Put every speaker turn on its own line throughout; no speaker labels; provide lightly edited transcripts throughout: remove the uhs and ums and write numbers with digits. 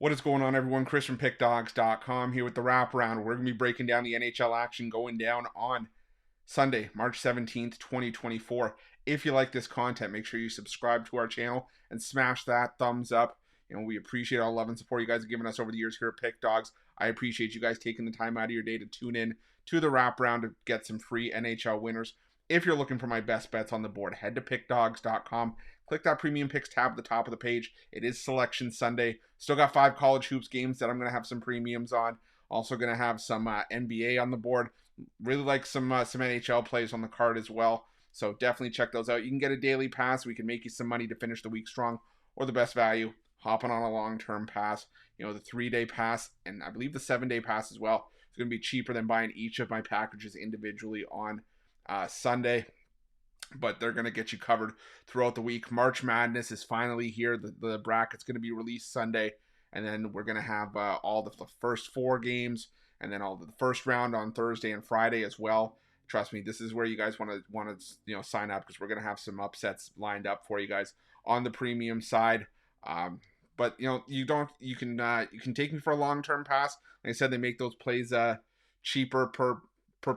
What is going on, everyone? Chris from Pickdawgz.com here with the Wraparound. We're going to be breaking down the NHL action going down on Sunday, March 17th, 2024. If you like this content, make sure you subscribe to our channel and smash that thumbs up. We appreciate all love and support you guys have given us over the years here at Pick Dawgz. I appreciate you guys taking the time out of your day to tune in to the Wraparound to get some free NHL winners. If you're looking for my best bets on the board, head to Pickdawgz.com. Click that Premium Picks tab at the top of the page. It is Selection Sunday. Still got 5 college hoops games that I'm going to have some premiums on. Also going to have some NBA on the board. Really like some NHL plays on the card as well. So definitely check those out. You can get a daily pass. We can make you some money to finish the week strong, or the best value, hopping on a long-term pass. The 3-day pass, and I believe the 7-day pass as well. It's going to be cheaper than buying each of my packages individually on Sunday. But they're going to get you covered throughout the week. March Madness is finally here. The bracket's going to be released Sunday. And then we're going to have all the first 4 games. And then all the first round on Thursday and Friday as well. Trust me, this is where you guys want to sign up, because we're going to have some upsets lined up for you guys on the premium side. But you can take me for a long-term pass. Like I said, they make those plays cheaper per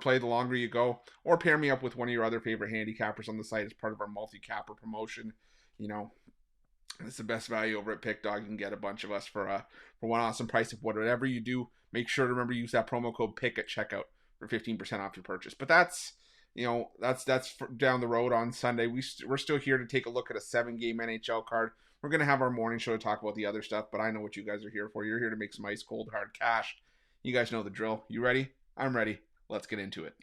play the longer you go, or pair me up with one of your other favorite handicappers on the site as part of our multi-capper promotion. It's the best value over at Pick Dawgz. You can get a bunch of us for one awesome price. Of whatever you do, make sure to remember to use that promo code PICK at checkout for 15% off your purchase. But that's down the road on Sunday. We're still here to take a look at a 7-game NHL card. We're going to have our morning show to talk about the other stuff, but I know what you guys are here for. You're here to make some ice cold hard cash. You guys know the drill. You ready? I'm ready. Let's get into it.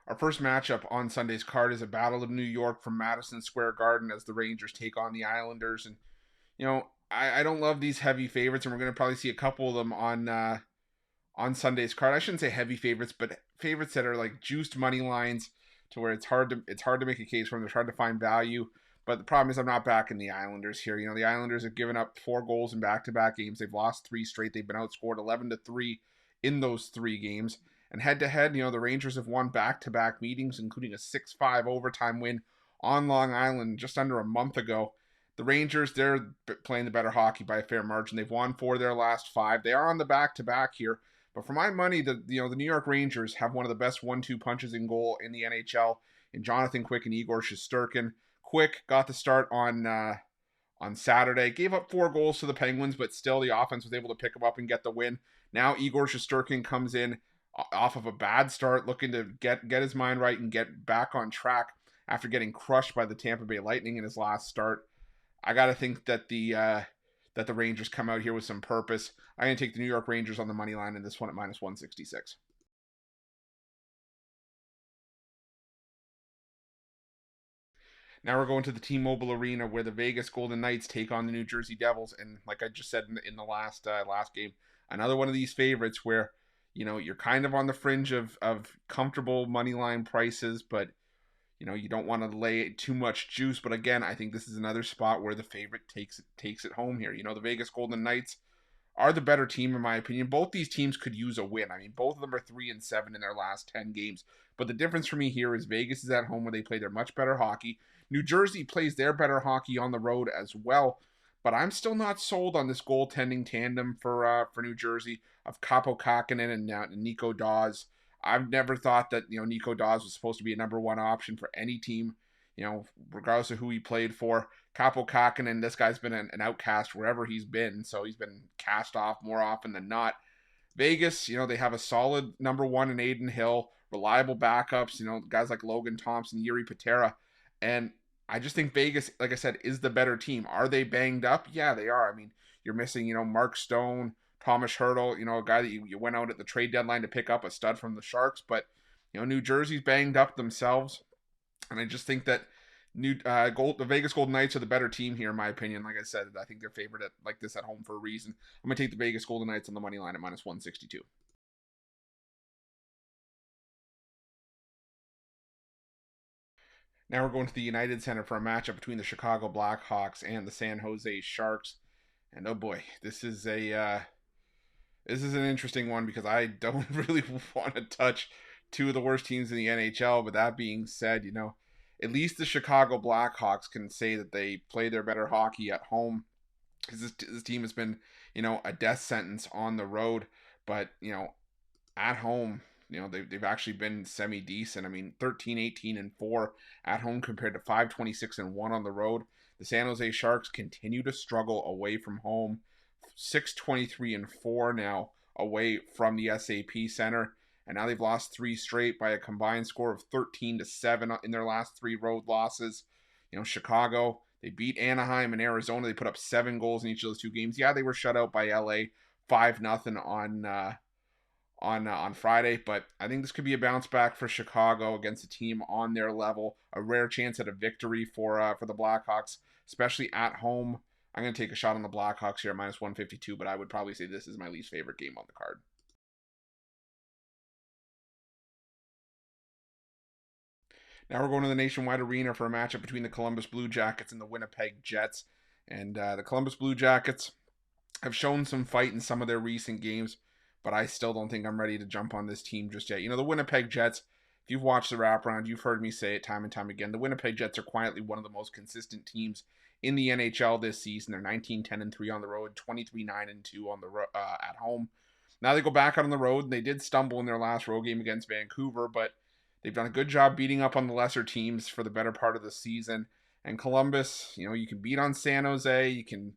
Our first matchup on Sunday's card is a Battle of New York from Madison Square Garden as the Rangers take on the Islanders. And, I don't love these heavy favorites, and we're going to probably see a couple of them on Sunday's card. I shouldn't say heavy favorites, but favorites that are like juiced money lines to where it's hard to make a case for them. It's hard to find value. But the problem is I'm not backing the Islanders here. The Islanders have given up 4 goals in back-to-back games. They've lost 3 straight. They've been outscored 11-3 in those 3 games. And head-to-head, the Rangers have won back-to-back meetings, including a 6-5 overtime win on Long Island just under a month ago. The Rangers, they're playing the better hockey by a fair margin. They've won 4 of their last 5. They are on the back-to-back here. But for my money, the New York Rangers have one of the best 1-2 punches in goal in the NHL in Jonathan Quick and Igor Shesterkin. Quick got the start on Saturday. Gave up 4 goals to the Penguins, but still the offense was able to pick them up and get the win. Now Igor Shesterkin comes in off of a bad start, looking to get his mind right and get back on track after getting crushed by the Tampa Bay Lightning in his last start. I got to think that the Rangers come out here with some purpose. I'm going to take the New York Rangers on the money line in this one at -166. Now we're going to the T-Mobile Arena, where the Vegas Golden Knights take on the New Jersey Devils. And like I just said in the last game, another one of these favorites where, you're kind of on the fringe of comfortable money line prices, but, you don't want to lay too much juice. But again, I think this is another spot where the favorite takes it home here. The Vegas Golden Knights are the better team, in my opinion. Both these teams could use a win. I mean, both of them are 3-7 in their last 10 games. But the difference for me here is Vegas is at home, where they play their much better hockey. New Jersey plays their better hockey on the road as well. But I'm still not sold on this goaltending tandem for New Jersey of Kaapo Kähkönen and Nico Daws. I've never thought that Nico Daws was supposed to be a number 1 option for any team, regardless of who he played for. Kaapo Kähkönen, this guy's been an outcast wherever he's been, so he's been cast off more often than not. Vegas, they have a solid number 1 in Adin Hill, reliable backups, guys like Logan Thompson, Jiri Patera, and I just think Vegas, like I said, is the better team. Are they banged up? Yeah, they are. I mean, you're missing, Mark Stone, Thomas Hertl, a guy that you went out at the trade deadline to pick up, a stud from the Sharks, but, New Jersey's banged up themselves, and I just think that the Vegas Golden Knights are the better team here, in my opinion. Like I said, I think they're favored at home for a reason. I'm going to take the Vegas Golden Knights on the money line at -162. Now we're going to the United Center for a matchup between the Chicago Blackhawks and the San Jose Sharks. And oh boy, this is an interesting one, because I don't really want to touch 2 of the worst teams in the NHL. But that being said, at least the Chicago Blackhawks can say that they play their better hockey at home, because this team has been, a death sentence on the road. But, at home, they've actually been semi decent. I mean, 13, 18, and 4 at home compared to 5, 26, and 1 on the road. The San Jose Sharks continue to struggle away from home, 6, 23, and 4 now away from the SAP Center. And now they've lost 3 straight by a combined score of 13-7 in their last 3 road losses. Chicago, they beat Anaheim and Arizona. They put up 7 goals in each of those 2 games. Yeah, they were shut out by LA 5-0 on Friday, but I think this could be a bounce back for Chicago against a team on their level. A rare chance at a victory for the Blackhawks, especially at home. I'm going to take a shot on the Blackhawks here at -152, but I would probably say this is my least favorite game on the card. Now we're going to the Nationwide Arena for a matchup between the Columbus Blue Jackets and the Winnipeg Jets. And the Columbus Blue Jackets have shown some fight in some of their recent games, but I still don't think I'm ready to jump on this team just yet. The Winnipeg Jets, if you've watched the wraparound, you've heard me say it time and time again. The Winnipeg Jets are quietly one of the most consistent teams in the NHL this season. They're 19-10-3 on the road, 23-9-2 on the at home. Now they go back out on the road, and they did stumble in their last road game against Vancouver, but they've done a good job beating up on the lesser teams for the better part of the season. And Columbus, you can beat on San Jose, you can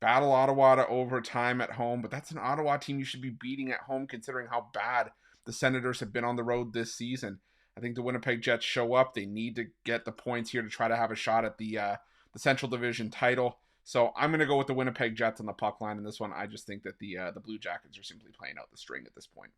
battle Ottawa to overtime at home, but that's an Ottawa team you should be beating at home considering how bad the Senators have been on the road this season. I think the Winnipeg Jets show up. They need to get the points here to try to have a shot at the Central Division title. So I'm going to go with the Winnipeg Jets on the puck line in this one. I just think that the Blue Jackets are simply playing out the string at this point.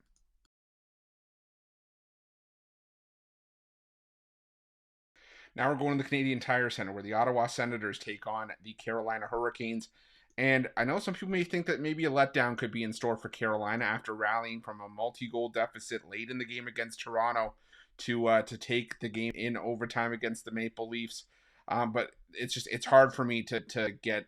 Now we're going to the Canadian Tire Center, where the Ottawa Senators take on the Carolina Hurricanes. And I know some people may think that maybe a letdown could be in store for Carolina after rallying from a multi-goal deficit late in the game against Toronto to take the game in overtime against the Maple Leafs. But it's hard for me to get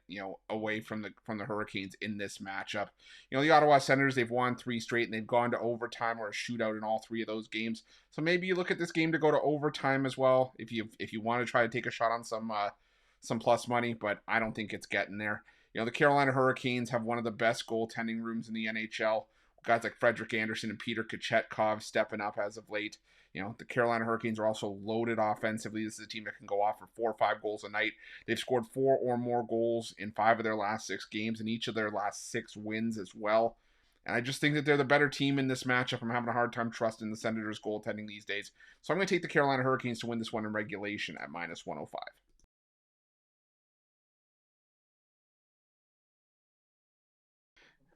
away from the Hurricanes in this matchup. The Ottawa Senators, they've won 3 straight and they've gone to overtime or a shootout in all 3 of those games. So maybe you look at this game to go to overtime as well if you want to try to take a shot on some plus money, but I don't think it's getting there. The Carolina Hurricanes have one of the best goaltending rooms in the NHL. Guys like Frederik Andersen and Peter Kochetkov stepping up as of late. The Carolina Hurricanes are also loaded offensively. This is a team that can go off for 4 or 5 goals a night. They've scored 4 or more goals in 5 of their last 6 games, and each of their last 6 wins as well. And I just think that they're the better team in this matchup. I'm having a hard time trusting the Senators' goaltending these days. So I'm going to take the Carolina Hurricanes to win this one in regulation at -105.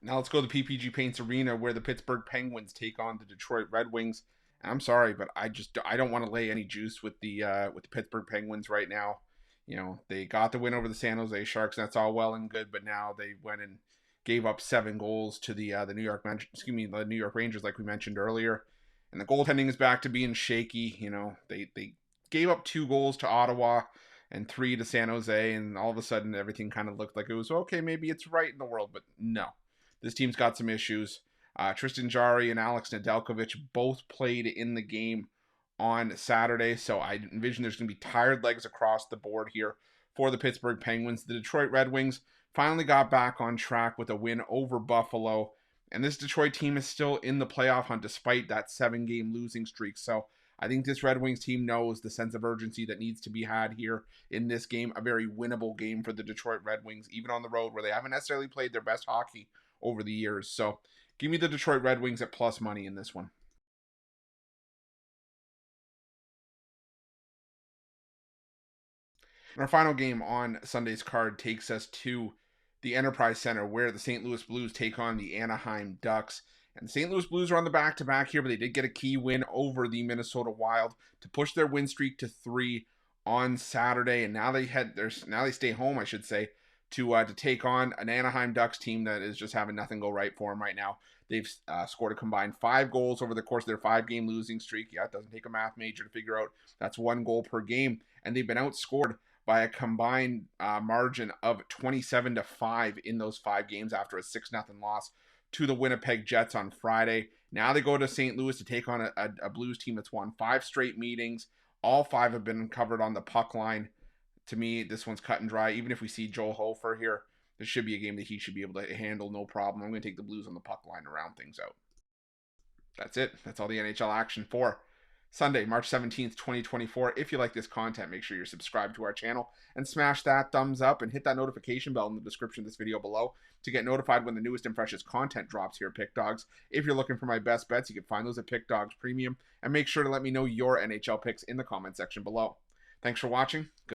Now let's go to the PPG Paints Arena, where the Pittsburgh Penguins take on the Detroit Red Wings. I'm sorry, but I don't want to lay any juice with the Pittsburgh Penguins right now. They got the win over the San Jose Sharks. And that's all well and good, but now they went and gave up 7 goals to the New York Rangers, like we mentioned earlier. And the goaltending is back to being shaky. They gave up 2 goals to Ottawa and 3 to San Jose, and all of a sudden everything kind of looked like it was okay. Maybe it's right in the world, but no. This team's got some issues. Tristan Jarry and Alex Nedeljkovic both played in the game on Saturday, so I envision there's going to be tired legs across the board here for the Pittsburgh Penguins. The Detroit Red Wings finally got back on track with a win over Buffalo, and this Detroit team is still in the playoff hunt despite that 7-game losing streak. So I think this Red Wings team knows the sense of urgency that needs to be had here in this game, a very winnable game for the Detroit Red Wings, even on the road where they haven't necessarily played their best hockey over the years. So give me the Detroit Red Wings at plus money in this one. And our final game on Sunday's card takes us to the Enterprise Center, where the St. Louis Blues take on the Anaheim Ducks. And the St. Louis Blues are on the back-to-back here, but they did get a key win over the Minnesota Wild to push their win streak to 3 on Saturday. And now they stay home, I should say, to take on an Anaheim Ducks team that is just having nothing go right for them right now. They've scored a combined 5 goals over the course of their 5-game losing streak. Yeah, it doesn't take a math major to figure out that's 1 goal per game. And they've been outscored by a combined margin of 27-5 in those 5 games after a 6-0 loss to the Winnipeg Jets on Friday. Now they go to St. Louis to take on a Blues team that's won 5 straight meetings, All 5 have been covered on the puck line. To me, this one's cut and dry. Even if we see Joel Hofer here, this should be a game that he should be able to handle no problem. I'm going to take the Blues on the puck line to round things out. That's it. That's all the NHL action for Sunday, March 17th, 2024. If you like this content, make sure you're subscribed to our channel and smash that thumbs up and hit that notification bell in the description of this video below to get notified when the newest and freshest content drops here at Pick Dawgz. If you're looking for my best bets, you can find those at Pick Dawgz Premium, and make sure to let me know your NHL picks in the comment section below. Thanks for watching.